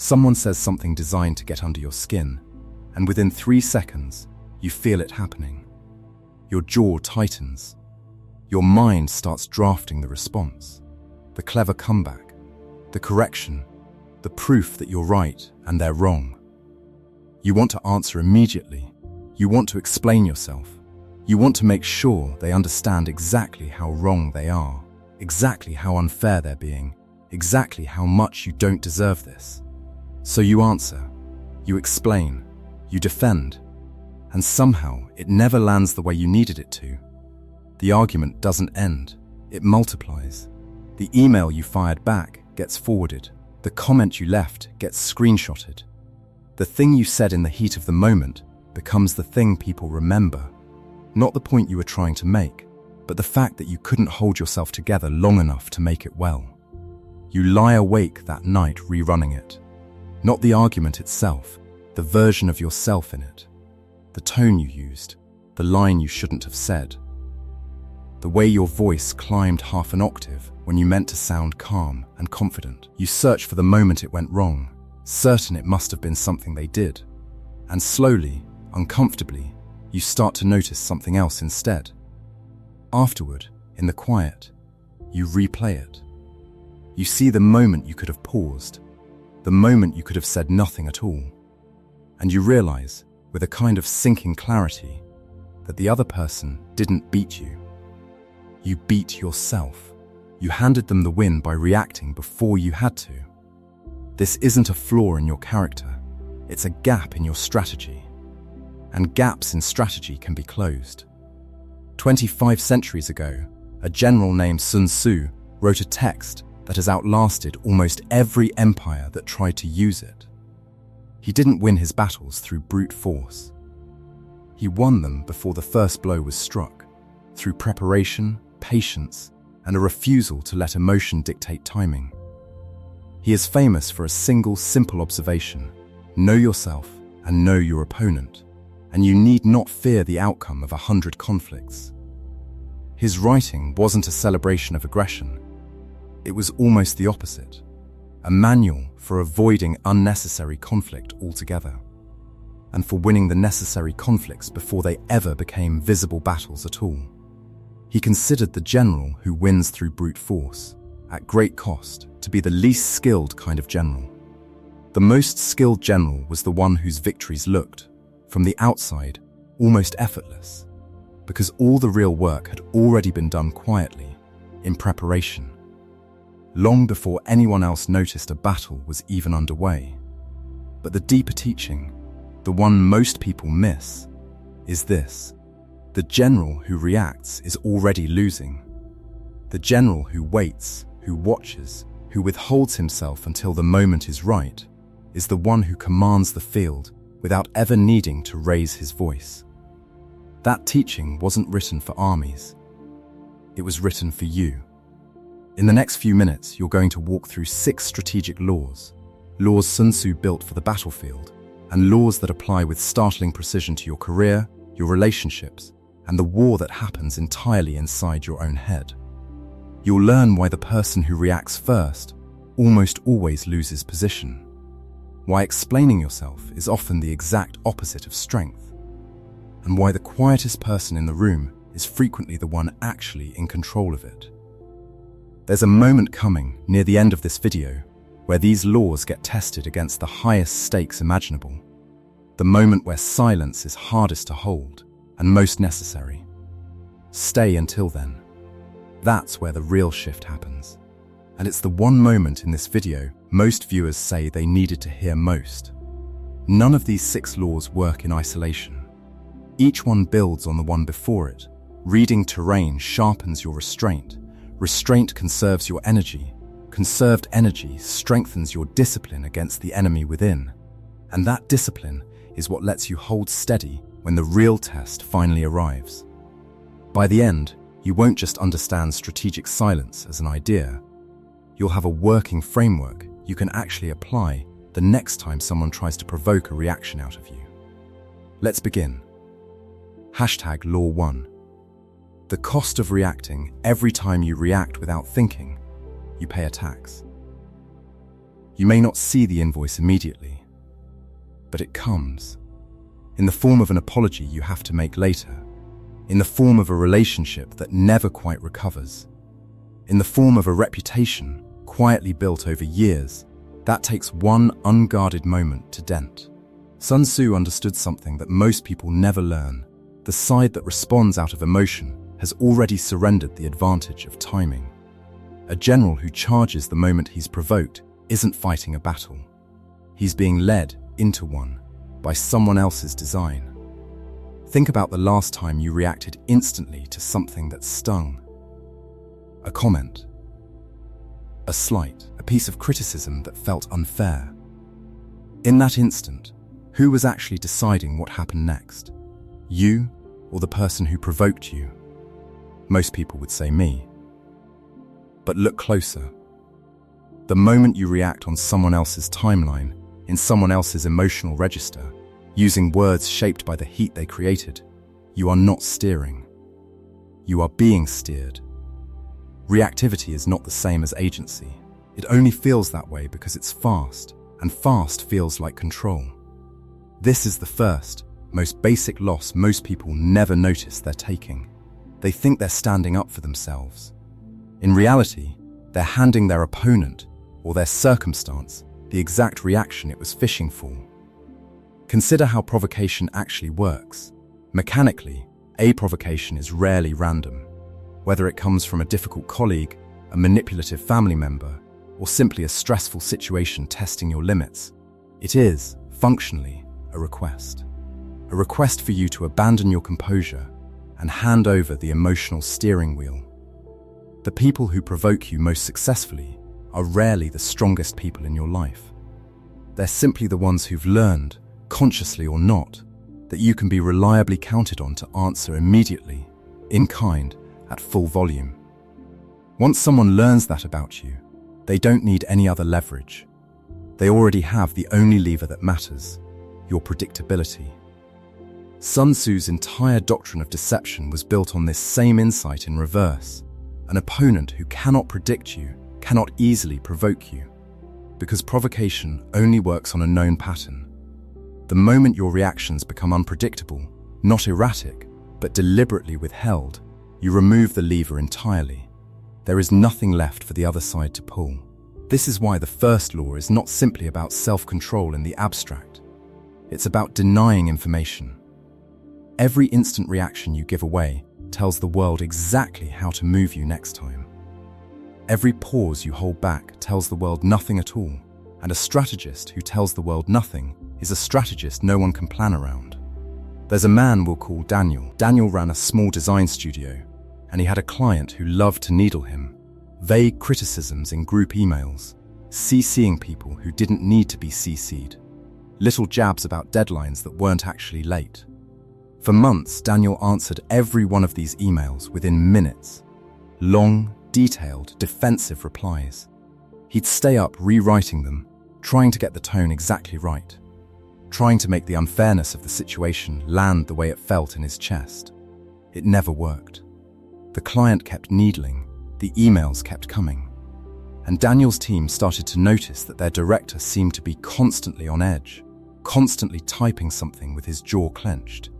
Someone says something designed to get under your skin, and within 3 seconds, you feel it happening. Your jaw tightens. Your mind starts drafting the response, the clever comeback, the correction, the proof that you're right and they're wrong. You want to answer immediately. You want to explain yourself. You want to make sure they understand exactly how wrong they are, exactly how unfair they're being, exactly how much you don't deserve this. So you answer, you explain, you defend, and somehow it never lands the way you needed it to. The argument doesn't end, it multiplies. The email you fired back gets forwarded. The comment you left gets screenshotted. The thing you said in the heat of the moment becomes the thing people remember. Not the point you were trying to make, but the fact that you couldn't hold yourself together long enough to make it well. You lie awake that night rerunning it. Not the argument itself, the version of yourself in it. The tone you used, the line you shouldn't have said. The way your voice climbed half an octave when you meant to sound calm and confident. You search for the moment it went wrong, certain it must have been something they did. And slowly, uncomfortably, you start to notice something else instead. Afterward, in the quiet, you replay it. You see the moment you could have paused, the moment you could have said nothing at all. And you realize, with a kind of sinking clarity, that the other person didn't beat you. You beat yourself. You handed them the win by reacting before you had to. This isn't a flaw in your character, it's a gap in your strategy. And gaps in strategy can be closed. 25 centuries ago, a general named Sun Tzu wrote a text that has outlasted almost every empire that tried to use it. He didn't win his battles through brute force. He won them before the first blow was struck, through preparation, patience, and a refusal to let emotion dictate timing. He is famous for a single simple observation: know yourself and know your opponent, and you need not fear the outcome of 100 conflicts. His writing wasn't a celebration of aggression. It was almost the opposite, a manual for avoiding unnecessary conflict altogether, and for winning the necessary conflicts before they ever became visible battles at all. He considered the general who wins through brute force, at great cost, to be the least skilled kind of general. The most skilled general was the one whose victories looked, from the outside, almost effortless, because all the real work had already been done quietly, in preparation, long before anyone else noticed a battle was even underway. But the deeper teaching, the one most people miss, is this: the general who reacts is already losing. The general who waits, who watches, who withholds himself until the moment is right, is the one who commands the field without ever needing to raise his voice. That teaching wasn't written for armies. It was written for you. In the next few minutes, you're going to walk through 6 strategic laws Sun Tzu built for the battlefield, and laws that apply with startling precision to your career, your relationships, and the war that happens entirely inside your own head. You'll learn why the person who reacts first almost always loses position, why explaining yourself is often the exact opposite of strength, and why the quietest person in the room is frequently the one actually in control of it. There's a moment coming near the end of this video where these laws get tested against the highest stakes imaginable, the moment where silence is hardest to hold and most necessary. Stay until then. That's where the real shift happens. And it's the one moment in this video most viewers say they needed to hear most. None of these 6 laws work in isolation. Each one builds on the one before it. Reading terrain sharpens your restraint. Restraint conserves your energy. Conserved energy strengthens your discipline against the enemy within. And that discipline is what lets you hold steady when the real test finally arrives. By the end, you won't just understand strategic silence as an idea. You'll have a working framework you can actually apply the next time someone tries to provoke a reaction out of you. Let's begin. #Law 1. The cost of reacting: every time you react without thinking, you pay a tax. You may not see the invoice immediately, but it comes. In the form of an apology you have to make later. In the form of a relationship that never quite recovers. In the form of a reputation quietly built over years that takes one unguarded moment to dent. Sun Tzu understood something that most people never learn. The side that responds out of emotion has already surrendered the advantage of timing. A general who charges the moment he's provoked isn't fighting a battle. He's being led into one by someone else's design. Think about the last time you reacted instantly to something that stung. A comment, a slight, a piece of criticism that felt unfair. In that instant, who was actually deciding what happened next? You or the person who provoked you? Most people would say me. But look closer. The moment you react on someone else's timeline, in someone else's emotional register, using words shaped by the heat they created, you are not steering. You are being steered. Reactivity is not the same as agency. It only feels that way because it's fast, and fast feels like control. This is the first, most basic loss most people never notice they're taking. They think they're standing up for themselves. In reality, they're handing their opponent, or their circumstance, the exact reaction it was fishing for. Consider how provocation actually works. Mechanically, a provocation is rarely random. Whether it comes from a difficult colleague, a manipulative family member, or simply a stressful situation testing your limits, it is, functionally, a request. A request for you to abandon your composure and hand over the emotional steering wheel. The people who provoke you most successfully are rarely the strongest people in your life. They're simply the ones who've learned, consciously or not, that you can be reliably counted on to answer immediately, in kind, at full volume. Once someone learns that about you, they don't need any other leverage. They already have the only lever that matters, your predictability. Sun Tzu's entire doctrine of deception was built on this same insight in reverse. An opponent who cannot predict you cannot easily provoke you, because provocation only works on a known pattern. The moment your reactions become unpredictable, not erratic, but deliberately withheld, you remove the lever entirely. There is nothing left for the other side to pull. This is why the first law is not simply about self-control in the abstract. It's about denying information. Every instant reaction you give away tells the world exactly how to move you next time. Every pause you hold back tells the world nothing at all, and a strategist who tells the world nothing is a strategist no one can plan around. There's a man we'll call Daniel. Daniel ran a small design studio, and he had a client who loved to needle him. Vague criticisms in group emails, CCing people who didn't need to be CC'd, little jabs about deadlines that weren't actually late. For months, Daniel answered every one of these emails within minutes. Long, detailed, defensive replies. He'd stay up rewriting them, trying to get the tone exactly right, trying to make the unfairness of the situation land the way it felt in his chest. It never worked. The client kept needling, the emails kept coming, and Daniel's team started to notice that their director seemed to be constantly on edge, constantly typing something with his jaw clenched.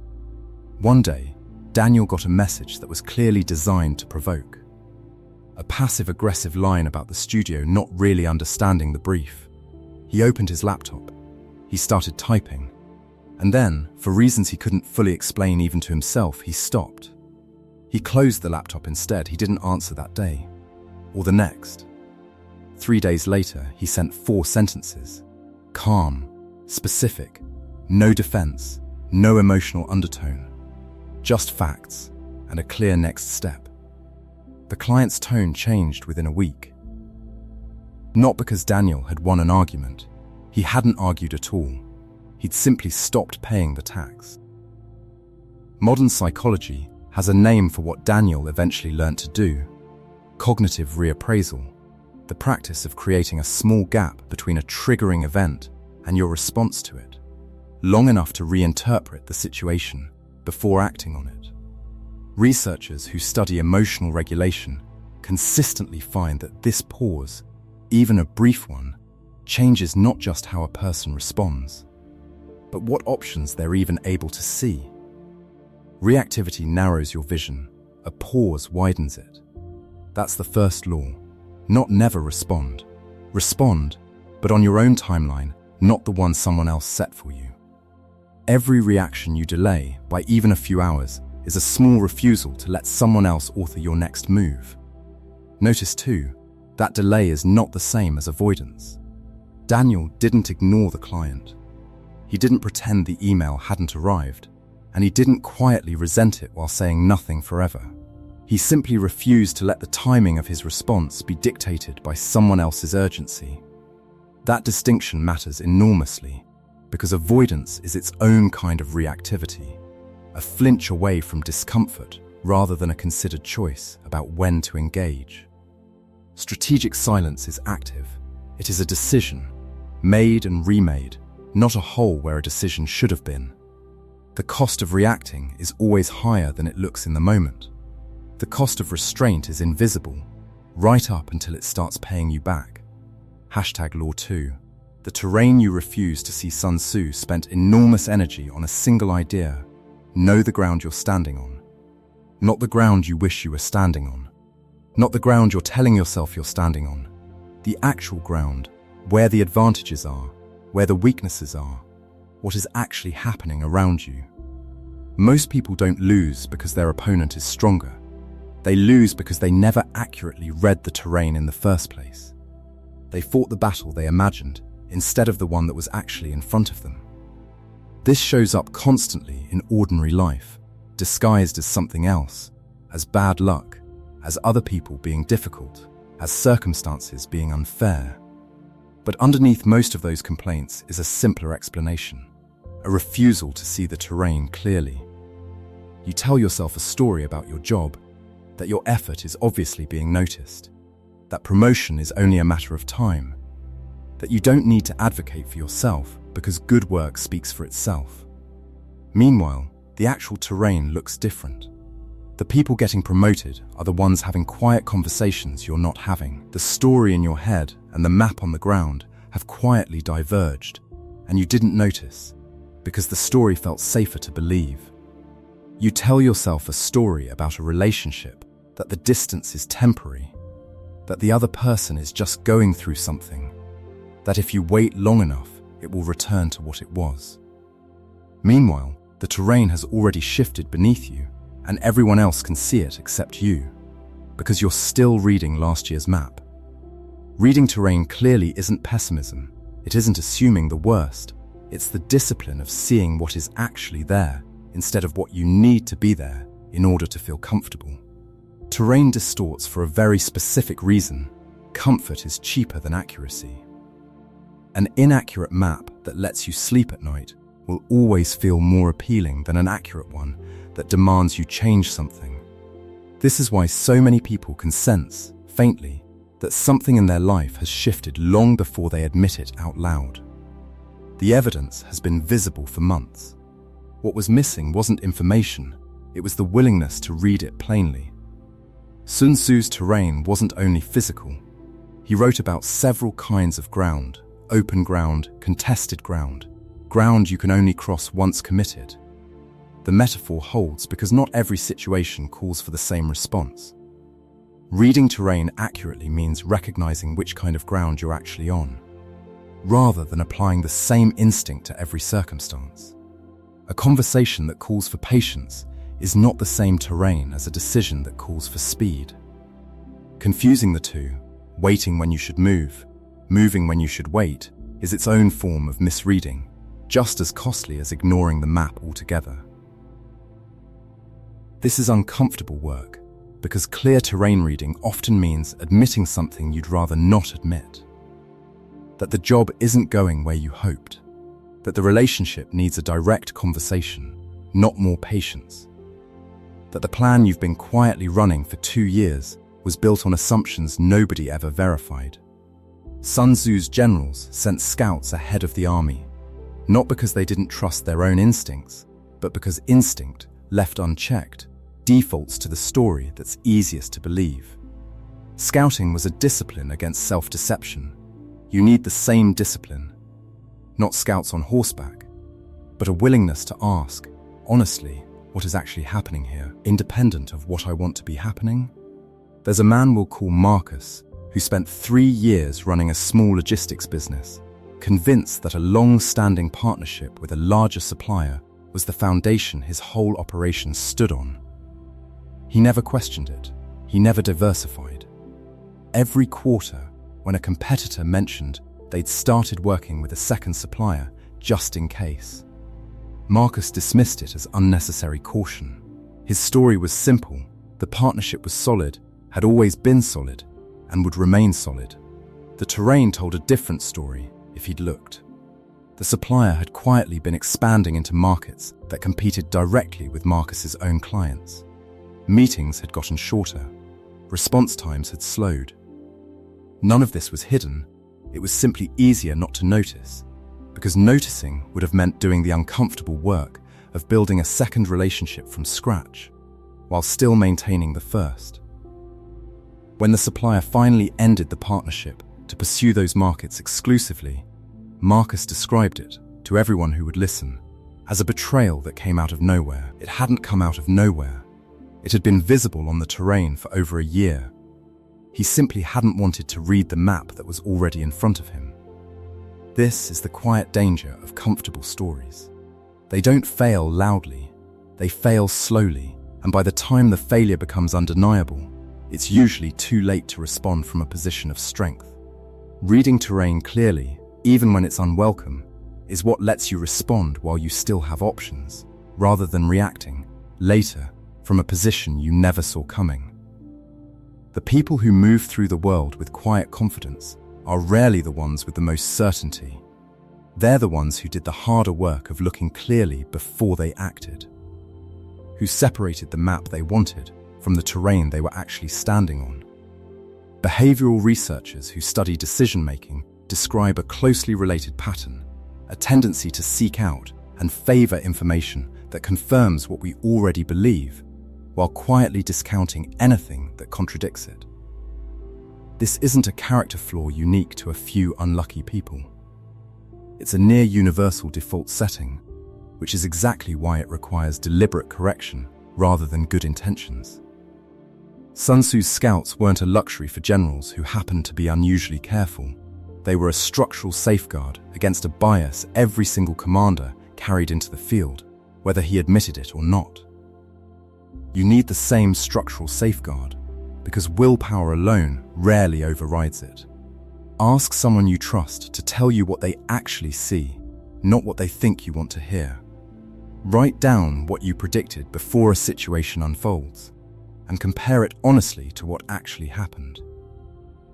One day, Daniel got a message that was clearly designed to provoke. A passive-aggressive line about the studio not really understanding the brief. He opened his laptop. He started typing. And then, for reasons he couldn't fully explain even to himself, he stopped. He closed the laptop instead. He didn't answer that day, or the next. 3 days later, he sent 4 sentences. Calm, specific, no defense, no emotional undertone. Just facts, and a clear next step. The client's tone changed within a week. Not because Daniel had won an argument. He hadn't argued at all. He'd simply stopped paying the tax. Modern psychology has a name for what Daniel eventually learnt to do: cognitive reappraisal, the practice of creating a small gap between a triggering event and your response to it, long enough to reinterpret the situation before acting on it. Researchers who study emotional regulation consistently find that this pause, even a brief one, changes not just how a person responds, but what options they're even able to see. Reactivity narrows your vision, a pause widens it. That's the first law. Not never respond. Respond, but on your own timeline, not the one someone else set for you. Every reaction you delay by even a few hours is a small refusal to let someone else author your next move. Notice too, that delay is not the same as avoidance. Daniel didn't ignore the client. He didn't pretend the email hadn't arrived, and he didn't quietly resent it while saying nothing forever. He simply refused to let the timing of his response be dictated by someone else's urgency. That distinction matters enormously, because avoidance is its own kind of reactivity, a flinch away from discomfort rather than a considered choice about when to engage. Strategic silence is active. It is a decision, made and remade, not a hole where a decision should have been. The cost of reacting is always higher than it looks in the moment. The cost of restraint is invisible, right up until it starts paying you back. #Law 2. The terrain you refuse to see. Sun Tzu spent enormous energy on a single idea: know the ground you're standing on. Not the ground you wish you were standing on. Not the ground you're telling yourself you're standing on. The actual ground, where the advantages are, where the weaknesses are, what is actually happening around you. Most people don't lose because their opponent is stronger. They lose because they never accurately read the terrain in the first place. They fought the battle they imagined instead of the one that was actually in front of them. This shows up constantly in ordinary life, disguised as something else, as bad luck, as other people being difficult, as circumstances being unfair. But underneath most of those complaints is a simpler explanation, a refusal to see the terrain clearly. You tell yourself a story about your job, that your effort is obviously being noticed, that promotion is only a matter of time, that you don't need to advocate for yourself because good work speaks for itself. Meanwhile, the actual terrain looks different. The people getting promoted are the ones having quiet conversations you're not having. The story in your head and the map on the ground have quietly diverged, and you didn't notice because the story felt safer to believe. You tell yourself a story about a relationship, that the distance is temporary, that the other person is just going through something, that if you wait long enough, it will return to what it was. Meanwhile, the terrain has already shifted beneath you, and everyone else can see it except you, because you're still reading last year's map. Reading terrain clearly isn't pessimism. It isn't assuming the worst. It's the discipline of seeing what is actually there instead of what you need to be there in order to feel comfortable. Terrain distorts for a very specific reason. Comfort is cheaper than accuracy. An inaccurate map that lets you sleep at night will always feel more appealing than an accurate one that demands you change something. This is why so many people can sense, faintly, that something in their life has shifted long before they admit it out loud. The evidence has been visible for months. What was missing wasn't information, it was the willingness to read it plainly. Sun Tzu's terrain wasn't only physical. He wrote about several kinds of ground: open ground, contested ground, ground you can only cross once committed. The metaphor holds because not every situation calls for the same response. Reading terrain accurately means recognizing which kind of ground you're actually on, rather than applying the same instinct to every circumstance. A conversation that calls for patience is not the same terrain as a decision that calls for speed. Confusing the two, waiting when you should move, moving when you should wait, is its own form of misreading, just as costly as ignoring the map altogether. This is uncomfortable work, because clear terrain reading often means admitting something you'd rather not admit. That the job isn't going where you hoped. That the relationship needs a direct conversation, not more patience. That the plan you've been quietly running for 2 years was built on assumptions nobody ever verified. Sun Tzu's generals sent scouts ahead of the army, not because they didn't trust their own instincts, but because instinct, left unchecked, defaults to the story that's easiest to believe. Scouting was a discipline against self-deception. You need the same discipline, not scouts on horseback, but a willingness to ask, honestly, what is actually happening here, independent of what I want to be happening? There's a man we'll call Marcus, who spent 3 years running a small logistics business, convinced that a long-standing partnership with a larger supplier was the foundation his whole operation stood on. He never questioned it. He never diversified. Every quarter, when a competitor mentioned they'd started working with a second supplier just in case, Marcus dismissed it as unnecessary caution. His story was simple. The partnership was solid, had always been solid, and would remain solid. The terrain told a different story if he'd looked. The supplier had quietly been expanding into markets that competed directly with Marcus's own clients. Meetings had gotten shorter. Response times had slowed. None of this was hidden. It was simply easier not to notice, because noticing would have meant doing the uncomfortable work of building a second relationship from scratch, while still maintaining the first. When the supplier finally ended the partnership to pursue those markets exclusively, Marcus described it, to everyone who would listen, as a betrayal that came out of nowhere. It hadn't come out of nowhere. It had been visible on the terrain for over a year. He simply hadn't wanted to read the map that was already in front of him. This is the quiet danger of comfortable stories. They don't fail loudly. They fail slowly, and by the time the failure becomes undeniable, it's usually too late to respond from a position of strength. Reading terrain clearly, even when it's unwelcome, is what lets you respond while you still have options, rather than reacting, later, from a position you never saw coming. The people who move through the world with quiet confidence are rarely the ones with the most certainty. They're the ones who did the harder work of looking clearly before they acted, who separated the map they wanted from the terrain they were actually standing on. Behavioral researchers who study decision-making describe a closely related pattern, a tendency to seek out and favor information that confirms what we already believe, while quietly discounting anything that contradicts it. This isn't a character flaw unique to a few unlucky people. It's a near-universal default setting, which is exactly why it requires deliberate correction rather than good intentions. Sun Tzu's scouts weren't a luxury for generals who happened to be unusually careful. They were a structural safeguard against a bias every single commander carried into the field, whether he admitted it or not. You need the same structural safeguard, because willpower alone rarely overrides it. Ask someone you trust to tell you what they actually see, not what they think you want to hear. Write down what you predicted before a situation unfolds, and compare it honestly to what actually happened.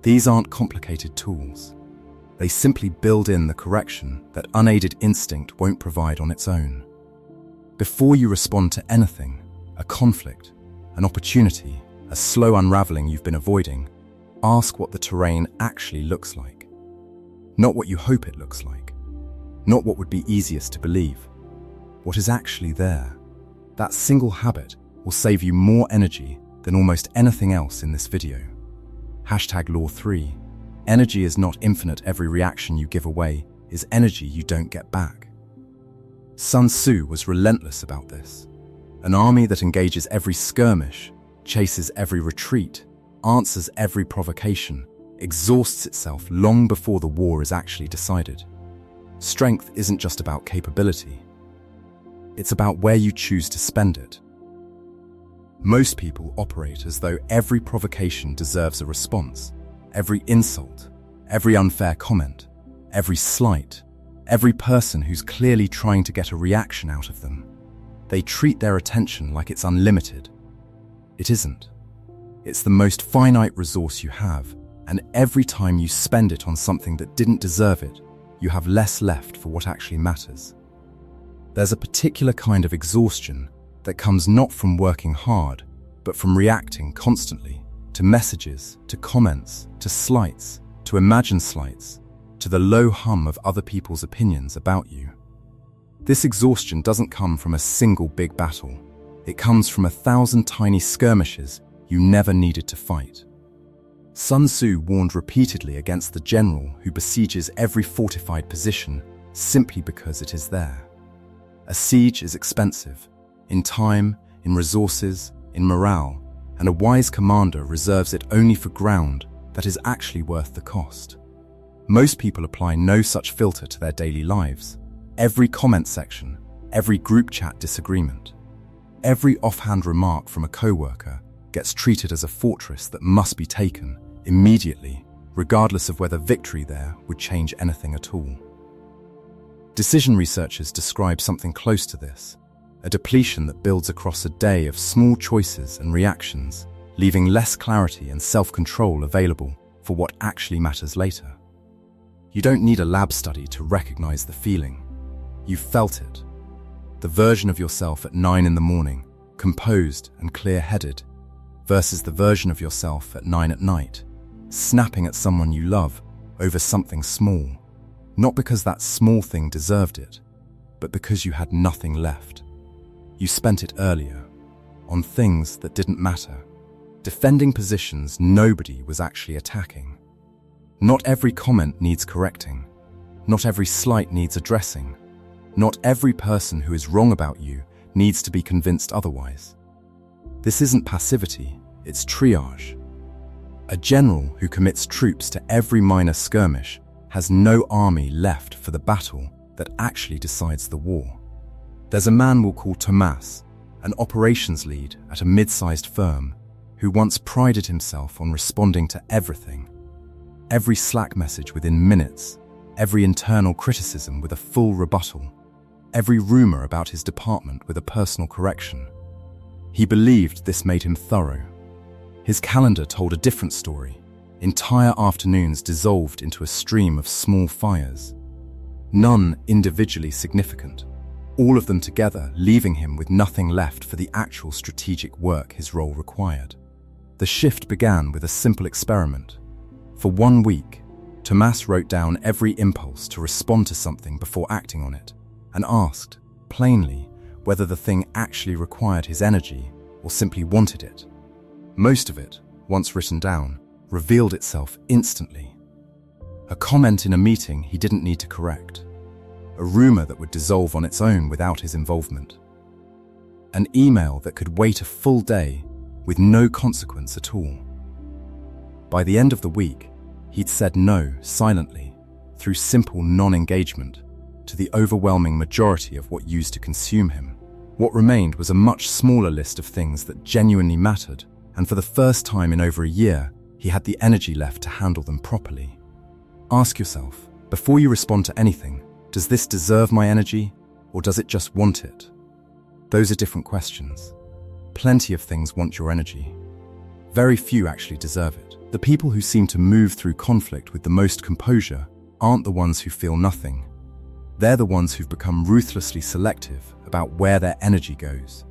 These aren't complicated tools. They simply build in the correction that unaided instinct won't provide on its own. Before you respond to anything, a conflict, an opportunity, a slow unraveling you've been avoiding, ask what the terrain actually looks like. Not what you hope it looks like. Not what would be easiest to believe. What is actually there. That single habit will save you more energy than almost anything else in this video. #Law 3. Energy is not infinite. Every reaction you give away is energy you don't get back. Sun Tzu was relentless about this. An army that engages every skirmish, chases every retreat, answers every provocation, exhausts itself long before the war is actually decided. Strength isn't just about capability. It's about where you choose to spend it. Most people operate as though every provocation deserves a response. Every insult, every unfair comment, every slight, every person who's clearly trying to get a reaction out of them. They treat their attention like it's unlimited. It isn't. It's the most finite resource you have, and every time you spend it on something that didn't deserve it, you have less left for what actually matters. There's a particular kind of exhaustion that comes not from working hard, but from reacting constantly to messages, to comments, to slights, to imagined slights, to the low hum of other people's opinions about you. This exhaustion doesn't come from a single big battle. It comes from 1,000 tiny skirmishes you never needed to fight. Sun Tzu warned repeatedly against the general who besieges every fortified position simply because it is there. A siege is expensive, in time, in resources, in morale, and a wise commander reserves it only for ground that is actually worth the cost. Most people apply no such filter to their daily lives. Every comment section, every group chat disagreement, every offhand remark from a coworker gets treated as a fortress that must be taken immediately, regardless of whether victory there would change anything at all. Decision researchers describe something close to this, a depletion that builds across a day of small choices and reactions, leaving less clarity and self-control available for what actually matters later. You don't need a lab study to recognize the feeling. You felt it. The version of yourself at 9 in the morning, composed and clear-headed, versus the version of yourself at 9 at night, snapping at someone you love over something small, not because that small thing deserved it, but because you had nothing left. You spent it earlier, on things that didn't matter, defending positions nobody was actually attacking. Not every comment needs correcting. Not every slight needs addressing. Not every person who is wrong about you needs to be convinced otherwise. This isn't passivity, it's triage. A general who commits troops to every minor skirmish has no army left for the battle that actually decides the war. There's a man we'll call Tomas, an operations lead at a mid-sized firm, who once prided himself on responding to everything. Every Slack message within minutes, every internal criticism with a full rebuttal, every rumor about his department with a personal correction. He believed this made him thorough. His calendar told a different story. Entire afternoons dissolved into a stream of small fires. None individually significant, all of them together leaving him with nothing left for the actual strategic work his role required. The shift began with a simple experiment. For 1 week, Tomas wrote down every impulse to respond to something before acting on it, and asked, plainly, whether the thing actually required his energy or simply wanted it. Most of it, once written down, revealed itself instantly. A comment in a meeting he didn't need to correct. A rumor that would dissolve on its own without his involvement. An email that could wait a full day with no consequence at all. By the end of the week, he'd said no silently, through simple non-engagement, to the overwhelming majority of what used to consume him. What remained was a much smaller list of things that genuinely mattered, and for the first time in over a year, he had the energy left to handle them properly. Ask yourself, before you respond to anything, does this deserve my energy, or does it just want it? Those are different questions. Plenty of things want your energy. Very few actually deserve it. The people who seem to move through conflict with the most composure aren't the ones who feel nothing. They're the ones who've become ruthlessly selective about where their energy goes.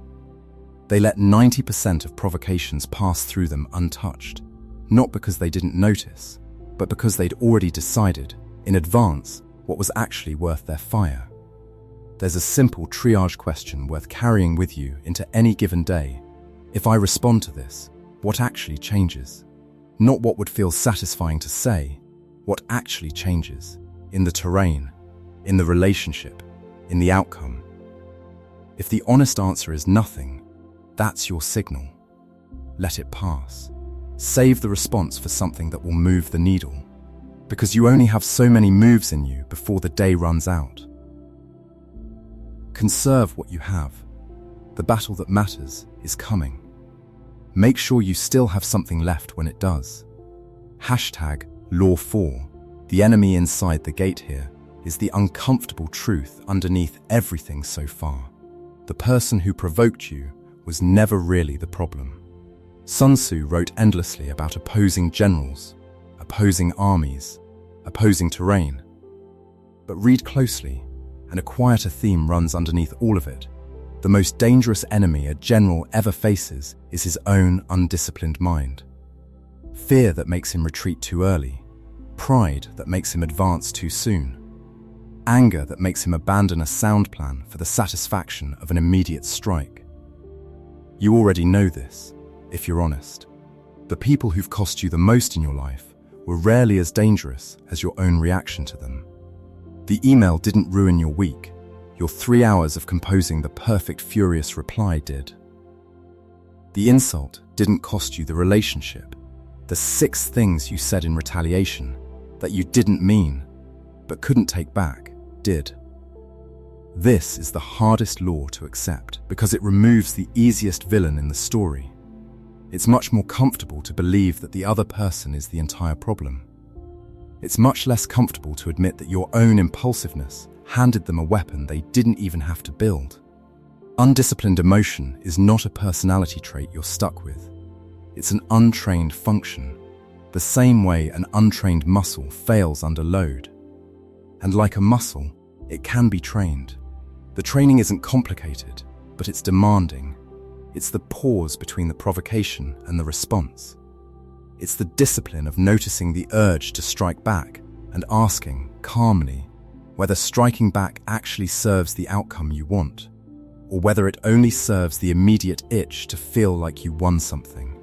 They let 90% of provocations pass through them untouched, not because they didn't notice, but because they'd already decided, in advance, what was actually worth their fire. There's a simple triage question worth carrying with you into any given day. If I respond to this, what actually changes? Not what would feel satisfying to say, what actually changes, in the terrain, in the relationship, in the outcome. If the honest answer is nothing, that's your signal. Let it pass. Save the response for something that will move the needle, because you only have so many moves in you before the day runs out. Conserve what you have. The battle that matters is coming. Make sure you still have something left when it does. #Law4. The enemy inside the gate here is the uncomfortable truth underneath everything so far. The person who provoked you was never really the problem. Sun Tzu wrote endlessly about opposing generals, opposing armies, opposing terrain. But read closely, and a quieter theme runs underneath all of it. The most dangerous enemy a general ever faces is his own undisciplined mind. Fear that makes him retreat too early, pride that makes him advance too soon, anger that makes him abandon a sound plan for the satisfaction of an immediate strike. You already know this, if you're honest. The people who've cost you the most in your life were rarely as dangerous as your own reaction to them. The email didn't ruin your week. Your 3 hours of composing the perfect furious reply did. The insult didn't cost you the relationship. The 6 things you said in retaliation that you didn't mean but couldn't take back did. This is the hardest law to accept because it removes the easiest villain in the story. It's much more comfortable to believe that the other person is the entire problem. It's much less comfortable to admit that your own impulsiveness handed them a weapon they didn't even have to build. Undisciplined emotion is not a personality trait you're stuck with. It's an untrained function, the same way an untrained muscle fails under load. And like a muscle, it can be trained. The training isn't complicated, but it's demanding. It's the pause between the provocation and the response. It's the discipline of noticing the urge to strike back and asking, calmly, whether striking back actually serves the outcome you want, or whether it only serves the immediate itch to feel like you won something.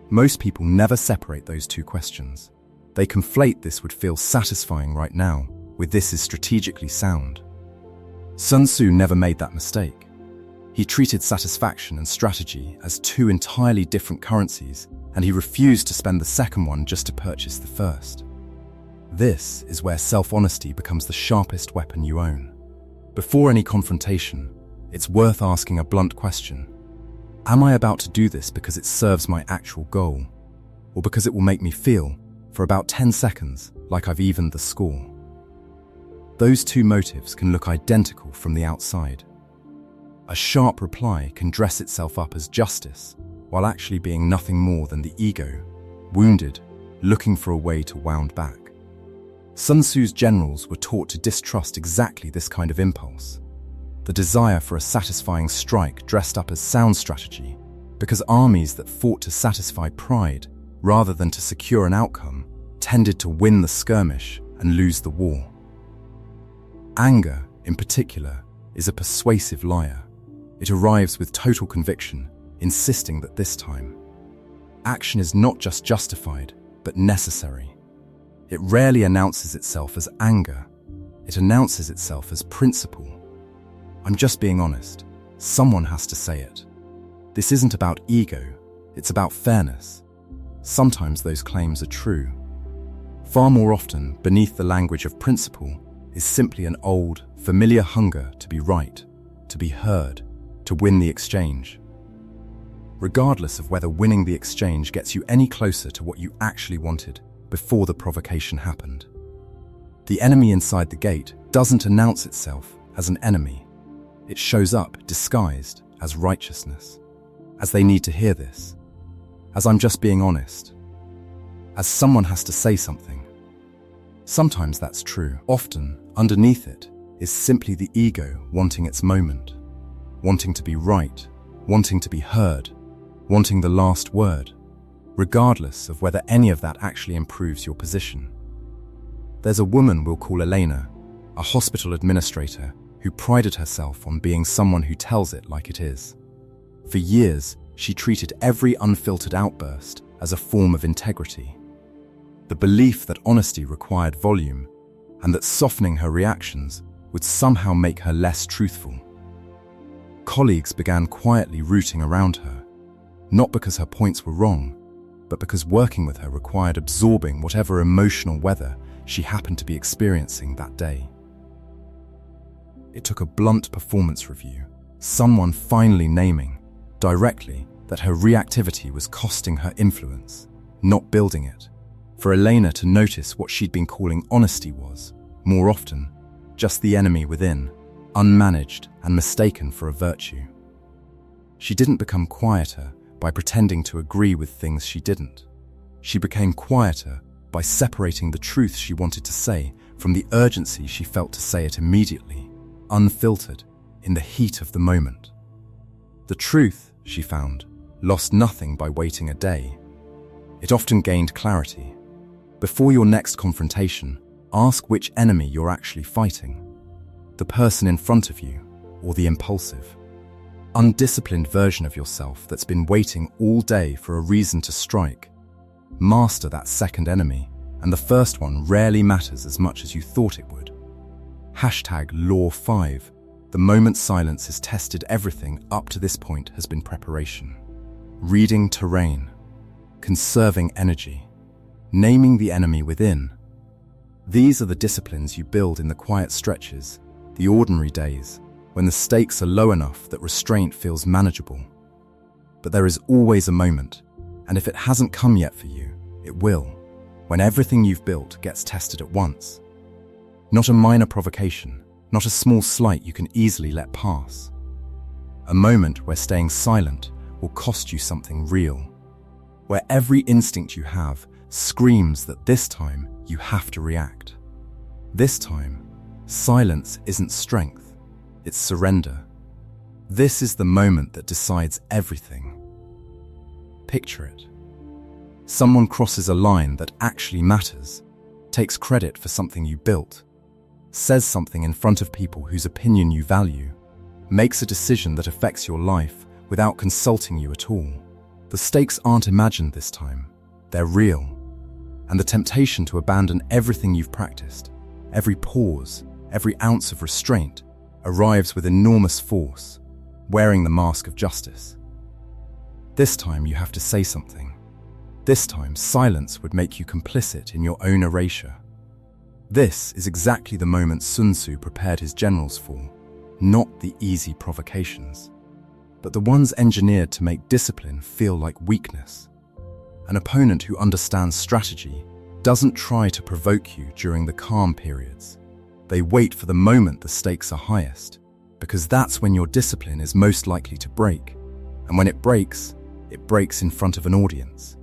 Most people never separate those two questions. They conflate "this would feel satisfying right now" with "this is strategically sound." Sun Tzu never made that mistake. He treated satisfaction and strategy as 2 entirely different currencies, and he refused to spend the second one just to purchase the first. This is where self-honesty becomes the sharpest weapon you own. Before any confrontation, it's worth asking a blunt question. Am I about to do this because it serves my actual goal, or because it will make me feel, for about 10 seconds, like I've evened the score? Those 2 motives can look identical from the outside. A sharp reply can dress itself up as justice, while actually being nothing more than the ego, wounded, looking for a way to wound back. Sun Tzu's generals were taught to distrust exactly this kind of impulse, the desire for a satisfying strike dressed up as sound strategy, because armies that fought to satisfy pride rather than to secure an outcome tended to win the skirmish and lose the war. Anger, in particular, is a persuasive liar. It arrives with total conviction, insisting that this time, action is not just justified, but necessary. It rarely announces itself as anger. It announces itself as principle. I'm just being honest. Someone has to say it. This isn't about ego. It's about fairness. Sometimes those claims are true. Far more often, beneath the language of principle, is simply an old, familiar hunger to be right, to be heard, to win the exchange. Regardless of whether winning the exchange gets you any closer to what you actually wanted before the provocation happened. The enemy inside the gate doesn't announce itself as an enemy. It shows up disguised as righteousness, as they need to hear this, as I'm just being honest, as someone has to say something. Sometimes that's true. Often, underneath it, is simply the ego wanting its moment, wanting to be right, wanting to be heard, wanting the last word, regardless of whether any of that actually improves your position. There's a woman we'll call Elena, a hospital administrator who prided herself on being someone who tells it like it is. For years, she treated every unfiltered outburst as a form of integrity. The belief that honesty required volume and that softening her reactions would somehow make her less truthful. Colleagues began quietly rooting around her, not because her points were wrong, but because working with her required absorbing whatever emotional weather she happened to be experiencing that day. It took a blunt performance review, someone finally naming, directly, that her reactivity was costing her influence, not building it, for Elena to notice what she'd been calling honesty was, more often, just the enemy within, unmanaged and mistaken for a virtue. She didn't become quieter by pretending to agree with things she didn't. She became quieter by separating the truth she wanted to say from the urgency she felt to say it immediately, unfiltered, in the heat of the moment. The truth, she found, lost nothing by waiting a day. It often gained clarity. Before your next confrontation, ask which enemy you're actually fighting. The person in front of you, or the impulsive, undisciplined version of yourself that's been waiting all day for a reason to strike Master that second enemy, and the first one rarely matters as much as you thought it would. #Law 5. The moment silence has tested everything up to this point has been preparation. Reading terrain, conserving energy, naming the enemy within. These are the disciplines you build in the quiet stretches, the ordinary days, when the stakes are low enough that restraint feels manageable. But there is always a moment, and if it hasn't come yet for you, it will, when everything you've built gets tested at once. Not a minor provocation, not a small slight you can easily let pass. A moment where staying silent will cost you something real, where every instinct you have screams that this time you have to react. This time, silence isn't strength, it's surrender. This is the moment that decides everything. Picture it. Someone crosses a line that actually matters, takes credit for something you built, says something in front of people whose opinion you value, makes a decision that affects your life without consulting you at all. The stakes aren't imagined this time, they're real. And the temptation to abandon everything you've practiced, every pause, every ounce of restraint, arrives with enormous force, wearing the mask of justice. This time you have to say something. This time silence would make you complicit in your own erasure. This is exactly the moment Sun Tzu prepared his generals for, not the easy provocations, but the ones engineered to make discipline feel like weakness. An opponent who understands strategy doesn't try to provoke you during the calm periods. They wait for the moment the stakes are highest, because that's when your discipline is most likely to break. And when it breaks in front of an audience.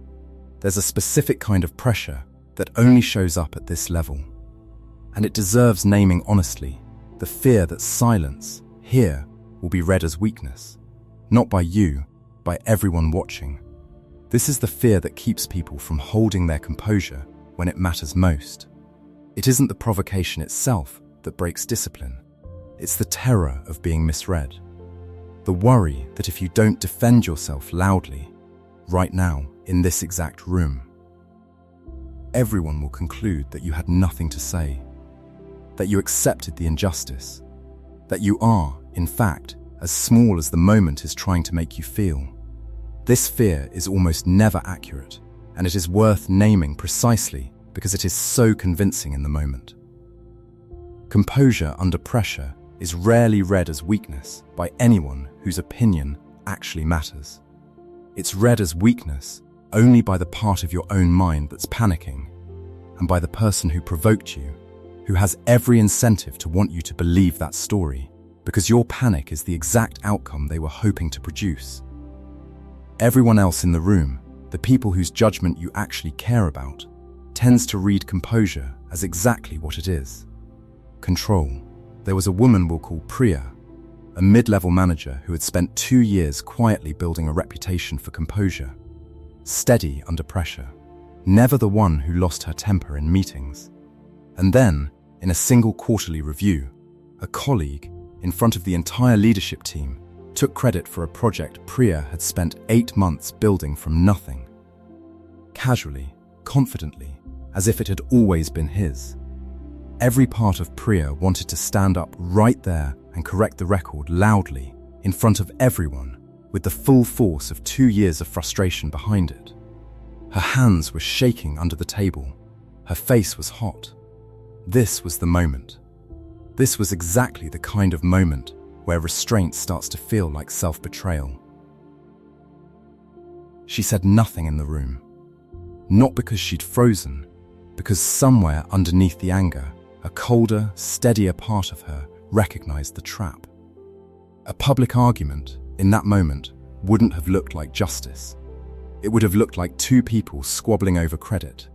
There's a specific kind of pressure that only shows up at this level. And it deserves naming honestly, the fear that silence, here, will be read as weakness. Not by you, by everyone watching. This is the fear that keeps people from holding their composure when it matters most. It isn't the provocation itself that breaks discipline. It's the terror of being misread. The worry that if you don't defend yourself loudly, right now, in this exact room, everyone will conclude that you had nothing to say, that you accepted the injustice, that you are, in fact, as small as the moment is trying to make you feel. This fear is almost never accurate, and it is worth naming precisely because it is so convincing in the moment. Composure under pressure is rarely read as weakness by anyone whose opinion actually matters. It's read as weakness only by the part of your own mind that's panicking, and by the person who provoked you, who has every incentive to want you to believe that story, because your panic is the exact outcome they were hoping to produce. Everyone else in the room, the people whose judgment you actually care about, tends to read composure as exactly what it is. Control. There was a woman we'll call Priya, a mid-level manager who had spent 2 years quietly building a reputation for composure, steady under pressure, never the one who lost her temper in meetings. And then, in a single quarterly review, a colleague, in front of the entire leadership team, took credit for a project Priya had spent 8 months building from nothing. Casually, confidently, as if it had always been his. Every part of Priya wanted to stand up right there and correct the record loudly, in front of everyone, with the full force of 2 years of frustration behind it. Her hands were shaking under the table. Her face was hot. This was the moment. This was exactly the kind of moment where restraint starts to feel like self-betrayal. She said nothing in the room. Not because she'd frozen, because somewhere underneath the anger, a colder, steadier part of her recognized the trap. A public argument, in that moment, wouldn't have looked like justice. It would have looked like 2 people squabbling over credit.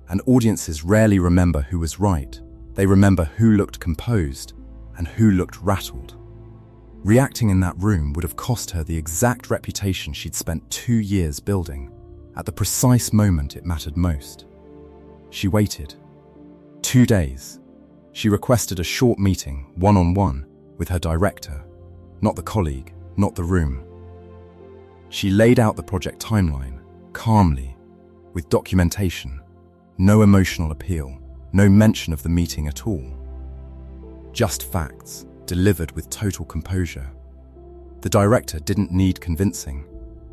And audiences rarely remember who was right. They remember who looked composed and who looked rattled. Reacting in that room would have cost her the exact reputation she'd spent 2 years building, at the precise moment it mattered most. She waited. 2 days. She requested a short meeting, one-on-one, with her director, not the colleague, not the room. She laid out the project timeline, calmly, with documentation, no emotional appeal, no mention of the meeting at all. Just facts, delivered with total composure. The director didn't need convincing.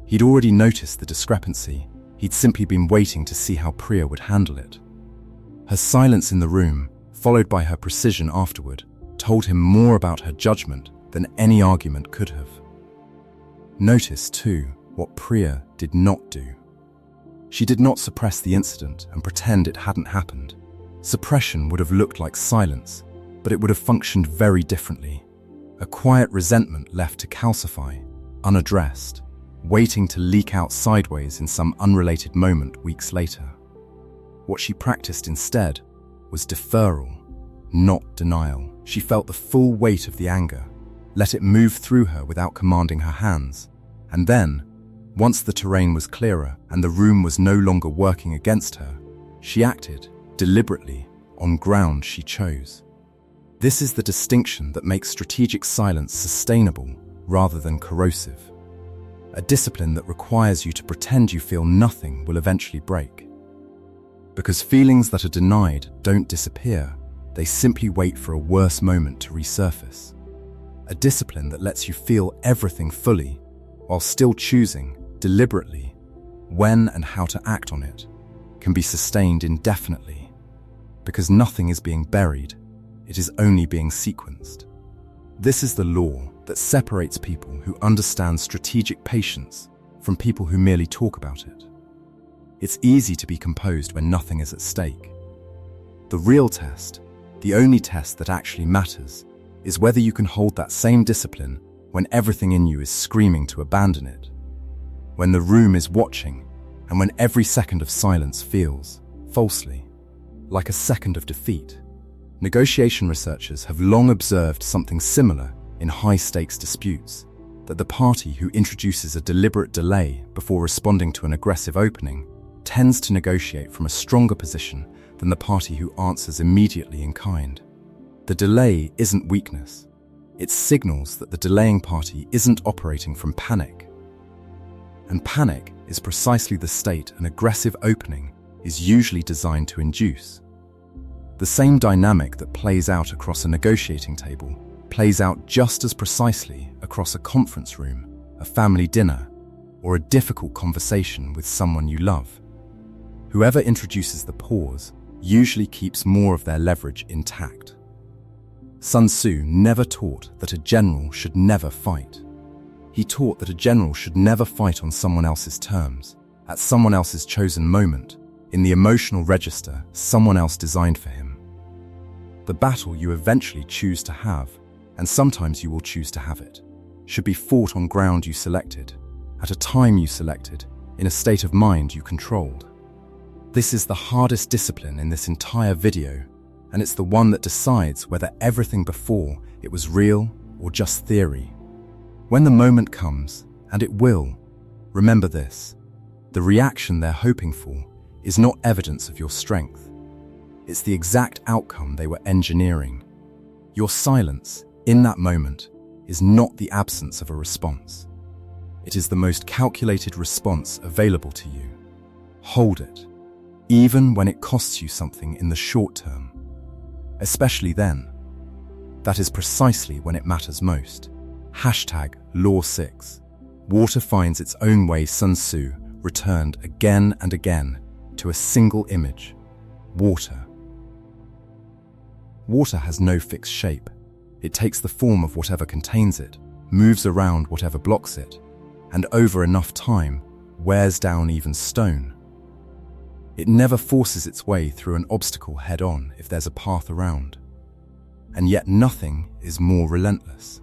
He'd already noticed the discrepancy. He'd simply been waiting to see how Priya would handle it. Her silence in the room, followed by her precision afterward, told him more about her judgment than any argument could have. Notice, too, what Priya did not do. She did not suppress the incident and pretend it hadn't happened. Suppression would have looked like silence, but it would have functioned very differently. A quiet resentment left to calcify, unaddressed, waiting to leak out sideways in some unrelated moment weeks later. What she practiced instead was deferral, not denial. She felt the full weight of the anger, let it move through her without commanding her hands, and then, once the terrain was clearer and the room was no longer working against her, she acted, deliberately, on ground she chose. This is the distinction that makes strategic silence sustainable rather than corrosive. A discipline that requires you to pretend you feel nothing will eventually break. Because feelings that are denied don't disappear, they simply wait for a worse moment to resurface. A discipline that lets you feel everything fully, while still choosing, deliberately, when and how to act on it, can be sustained indefinitely. Because nothing is being buried, it is only being sequenced. This is the law that separates people who understand strategic patience from people who merely talk about it. It's easy to be composed when nothing is at stake. The real test, the only test that actually matters, is whether you can hold that same discipline when everything in you is screaming to abandon it, when the room is watching, and when every second of silence feels, falsely, like a second of defeat. Negotiation researchers have long observed something similar in high-stakes disputes, that the party who introduces a deliberate delay before responding to an aggressive opening tends to negotiate from a stronger position than the party who answers immediately in kind. The delay isn't weakness. It signals that the delaying party isn't operating from panic. And panic is precisely the state an aggressive opening is usually designed to induce. The same dynamic that plays out across a negotiating table plays out just as precisely across a conference room, a family dinner, or a difficult conversation with someone you love. Whoever introduces the pause usually keeps more of their leverage intact. Sun Tzu never taught that a general should never fight. He taught that a general should never fight on someone else's terms, at someone else's chosen moment, in the emotional register someone else designed for him. The battle you eventually choose to have, and sometimes you will choose to have it, should be fought on ground you selected, at a time you selected, in a state of mind you controlled. This is the hardest discipline in this entire video, and it's the one that decides whether everything before it was real or just theory. When the moment comes, and it will, remember this: the reaction they're hoping for is not evidence of your strength. It's the exact outcome they were engineering. Your silence, in that moment, is not the absence of a response. It is the most calculated response available to you. Hold it, even when it costs you something in the short term. Especially then. That is precisely when it matters most. #Law 6. Water finds its own way. Sun Tzu returned again and again to a single image: water. Water has no fixed shape. It takes the form of whatever contains it, moves around whatever blocks it, and over enough time, wears down even stone. It never forces its way through an obstacle head-on if there's a path around. And yet nothing is more relentless.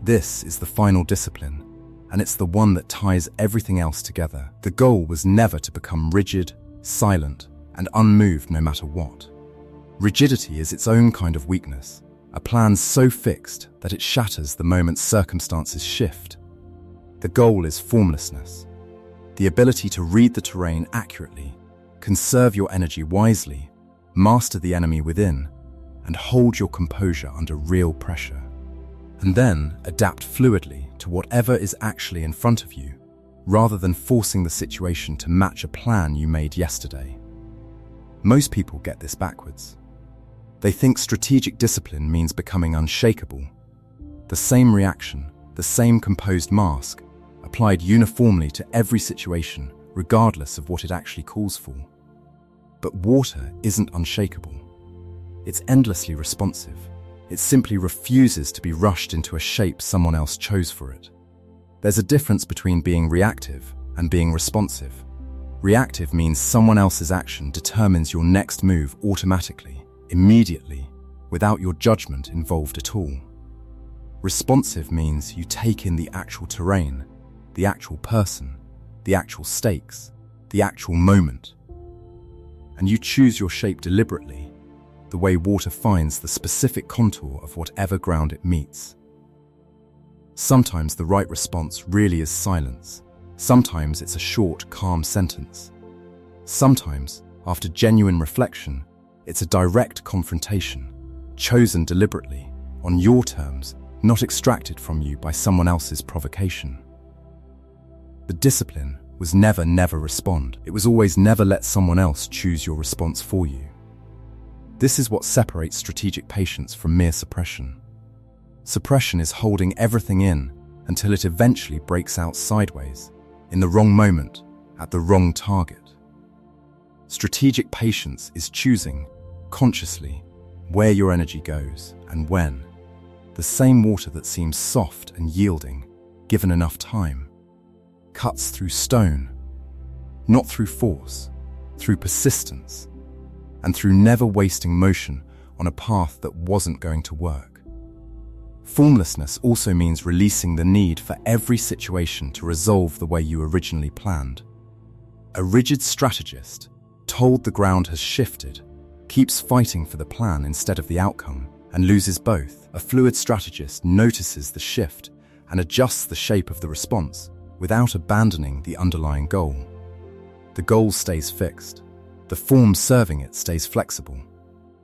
This is the final discipline, and it's the one that ties everything else together. The goal was never to become rigid, silent, and unmoved no matter what. Rigidity is its own kind of weakness, a plan so fixed that it shatters the moment circumstances shift. The goal is formlessness, the ability to read the terrain accurately, conserve your energy wisely, master the enemy within, and hold your composure under real pressure. And then adapt fluidly to whatever is actually in front of you, rather than forcing the situation to match a plan you made yesterday. Most people get this backwards. They think strategic discipline means becoming unshakable. The same reaction, the same composed mask, applied uniformly to every situation, regardless of what it actually calls for. But water isn't unshakable. It's endlessly responsive. It simply refuses to be rushed into a shape someone else chose for it. There's a difference between being reactive and being responsive. Reactive means someone else's action determines your next move automatically, immediately, without your judgment involved at all. Responsive means you take in the actual terrain, the actual person, the actual stakes, the actual moment. And you choose your shape deliberately, the way water finds the specific contour of whatever ground it meets. Sometimes the right response really is silence. Sometimes it's a short, calm sentence. Sometimes, after genuine reflection, it's a direct confrontation, chosen deliberately, on your terms, not extracted from you by someone else's provocation. The discipline was never respond. It was always never let someone else choose your response for you. This is what separates strategic patience from mere suppression. Suppression is holding everything in until it eventually breaks out sideways, in the wrong moment, at the wrong target. Strategic patience is choosing, consciously, where your energy goes and when. The same water that seems soft and yielding, given enough time, cuts through stone, not through force, through persistence, and through never wasting motion on a path that wasn't going to work. Formlessness also means releasing the need for every situation to resolve the way you originally planned. A rigid strategist, told the ground has shifted, keeps fighting for the plan instead of the outcome, and loses both. A fluid strategist notices the shift and adjusts the shape of the response without abandoning the underlying goal. The goal stays fixed. The form serving it stays flexible.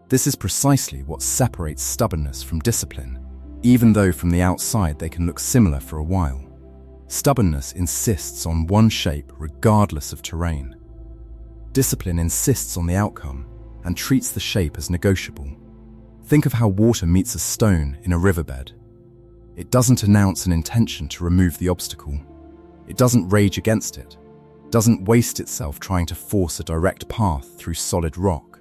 This is precisely what separates stubbornness from discipline, even though from the outside they can look similar for a while. Stubbornness insists on one shape regardless of terrain. Discipline insists on the outcome and treats the shape as negotiable. Think of how water meets a stone in a riverbed. It doesn't announce an intention to remove the obstacle. It doesn't rage against it. Doesn't waste itself trying to force a direct path through solid rock.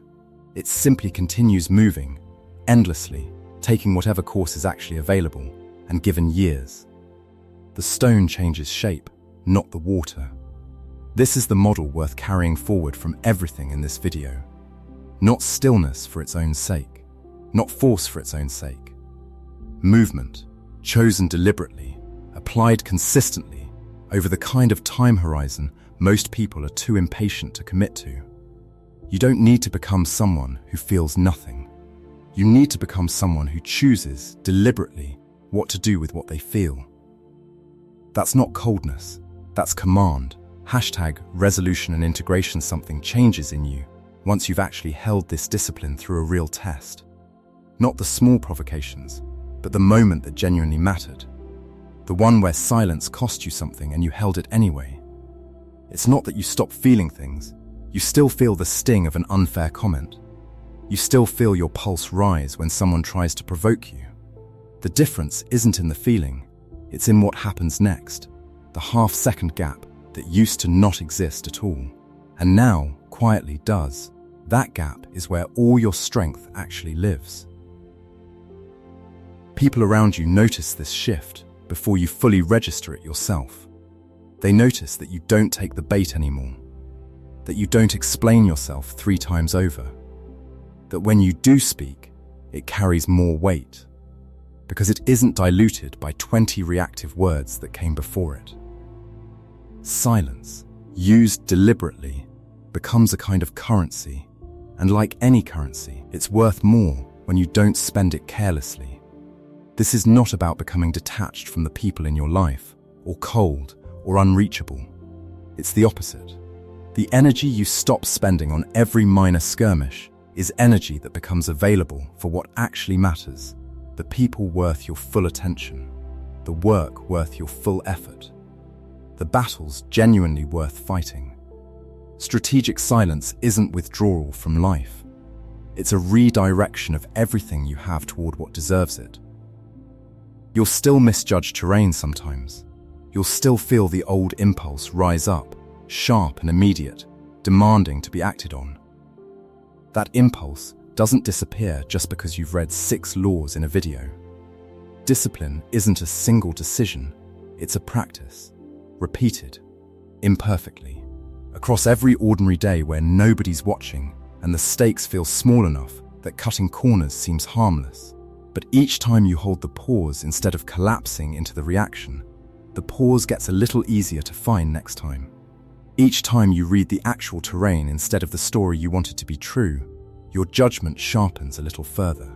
It simply continues moving, endlessly, taking whatever course is actually available, and given years. The stone changes shape, not the water. This is the model worth carrying forward from everything in this video. Not stillness for its own sake, not force for its own sake. Movement, chosen deliberately, applied consistently, over the kind of time horizon most people are too impatient to commit to. You don't need to become someone who feels nothing. You need to become someone who chooses, deliberately, what to do with what they feel. That's not coldness, that's command. #resolution and integration. Something changes in you once you've actually held this discipline through a real test. Not the small provocations, but the moment that genuinely mattered. The one where silence cost you something and you held it anyway. It's not that you stop feeling things. You still feel the sting of an unfair comment. You still feel your pulse rise when someone tries to provoke you. The difference isn't in the feeling, it's in what happens next. The half-second gap that used to not exist at all, and now quietly does. That gap is where all your strength actually lives. People around you notice this shift before you fully register it yourself. They notice that you don't take the bait anymore, that you don't explain yourself 3 times over, that when you do speak, it carries more weight, because it isn't diluted by 20 reactive words that came before it. Silence, used deliberately, becomes a kind of currency, and like any currency, it's worth more when you don't spend it carelessly. This is not about becoming detached from the people in your life, or cold, or unreachable. It's the opposite. The energy you stop spending on every minor skirmish is energy that becomes available for what actually matters, the people worth your full attention, the work worth your full effort. the battles genuinely worth fighting. Strategic silence isn't withdrawal from life. It's a redirection of everything you have toward what deserves it. You'll still misjudge terrain sometimes. You'll still feel the old impulse rise up, sharp and immediate, demanding to be acted on. That impulse doesn't disappear just because you've read 6 laws in a video. Discipline isn't a single decision, it's a practice, repeated, imperfectly, across every ordinary day where nobody's watching and the stakes feel small enough that cutting corners seems harmless. But each time you hold the pause instead of collapsing into the reaction, the pause gets a little easier to find next time. Each time you read the actual terrain instead of the story you wanted to be true, your judgment sharpens a little further.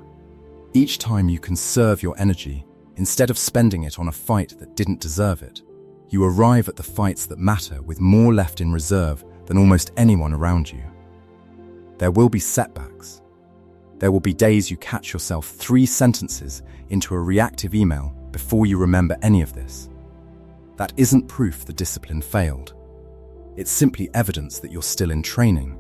Each time you conserve your energy instead of spending it on a fight that didn't deserve it, you arrive at the fights that matter with more left in reserve than almost anyone around you. There will be setbacks. There will be days you catch yourself 3 sentences into a reactive email before you remember any of this. That isn't proof the discipline failed. It's simply evidence that you're still in training.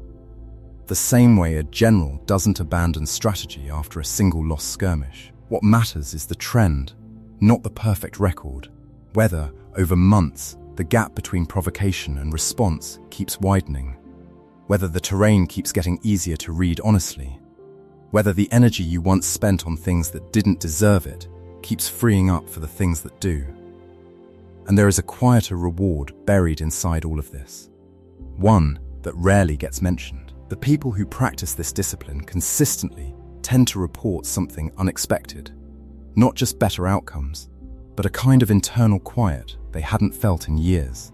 The same way a general doesn't abandon strategy after a single lost skirmish. What matters is the trend, not the perfect record. Whether, over months, the gap between provocation and response keeps widening. Whether the terrain keeps getting easier to read honestly. Whether the energy you once spent on things that didn't deserve it keeps freeing up for the things that do. And there is a quieter reward buried inside all of this. One that rarely gets mentioned. The people who practice this discipline consistently tend to report something unexpected. Not just better outcomes, but a kind of internal quiet they hadn't felt in years.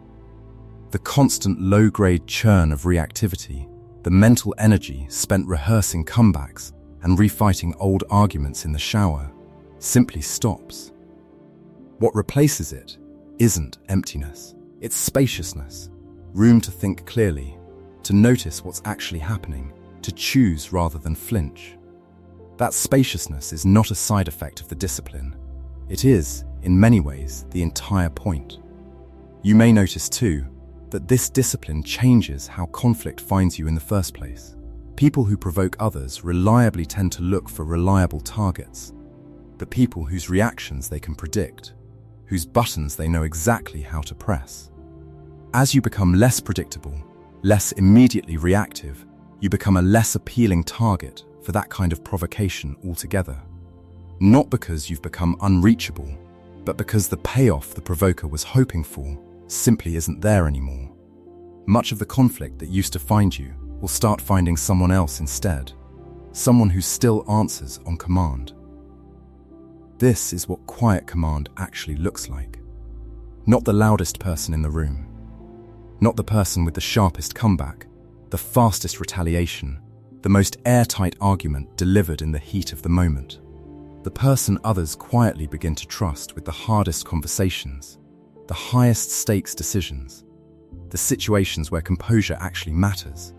The constant low-grade churn of reactivity, the mental energy spent rehearsing comebacks and refighting old arguments in the shower, simply stops. What replaces it isn't emptiness, it's spaciousness, room to think clearly, to notice what's actually happening, to choose rather than flinch. That spaciousness is not a side effect of the discipline. It is, in many ways, the entire point. You may notice too that this discipline changes how conflict finds you in the first place. People who provoke others reliably tend to look for reliable targets, the people whose reactions they can predict, whose buttons they know exactly how to press. As you become less predictable, less immediately reactive, you become a less appealing target for that kind of provocation altogether. Not because you've become unreachable, but because the payoff the provoker was hoping for simply isn't there anymore. Much of the conflict that used to find you will start finding someone else instead, someone who still answers on command. This is what quiet command actually looks like. Not the loudest person in the room, not the person with the sharpest comeback, the fastest retaliation, the most airtight argument delivered in the heat of the moment. The person others quietly begin to trust with the hardest conversations, the highest stakes decisions, the situations where composure actually matters,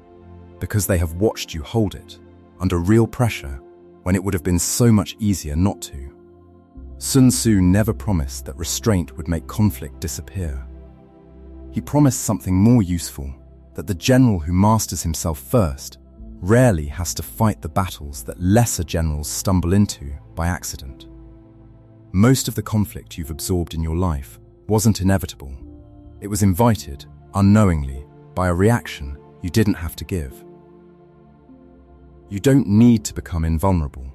because they have watched you hold it under real pressure when it would have been so much easier not to. Sun Tzu never promised that restraint would make conflict disappear. He promised something more useful, that the general who masters himself first rarely has to fight the battles that lesser generals stumble into by accident. Most of the conflict you've absorbed in your life wasn't inevitable. It was invited, unknowingly, by a reaction you didn't have to give. You don't need to become invulnerable.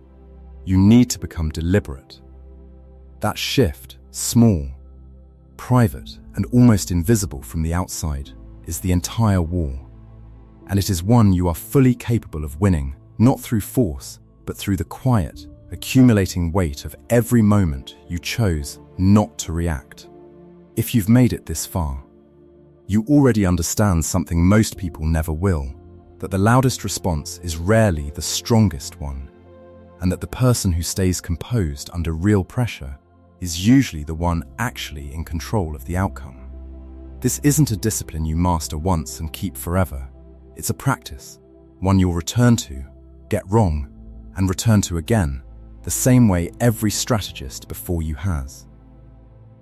You need to become deliberate. That shift, small, private, and almost invisible from the outside, is the entire war. And it is one you are fully capable of winning, not through force, but through the quiet, accumulating weight of every moment you chose not to react. If you've made it this far, you already understand something most people never will, that the loudest response is rarely the strongest one, and that the person who stays composed under real pressure is usually the one actually in control of the outcome. This isn't a discipline you master once and keep forever. It's a practice, one you'll return to, get wrong, and return to again, the same way every strategist before you has.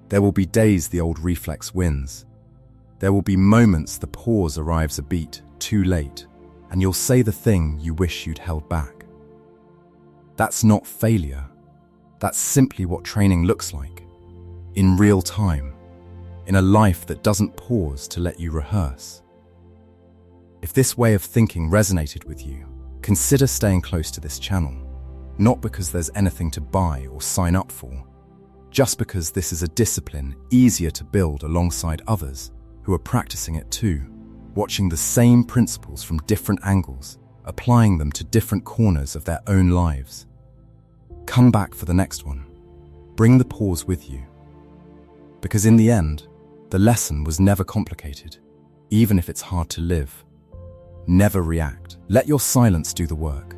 There will be days the old reflex wins, There will be moments the pause arrives a beat too late, and you'll say the thing you wish you'd held back. That's not failure. That's simply what training looks like. In real time. In a life that doesn't pause to let you rehearse. If this way of thinking resonated with you, consider staying close to this channel. Not because there's anything to buy or sign up for, just because this is a discipline easier to build alongside others who are practicing it too, watching the same principles from different angles, applying them to different corners of their own lives. Come back for the next one. Bring the pause with you. Because in the end, the lesson was never complicated, even if it's hard to live. Never react. Let your silence do the work.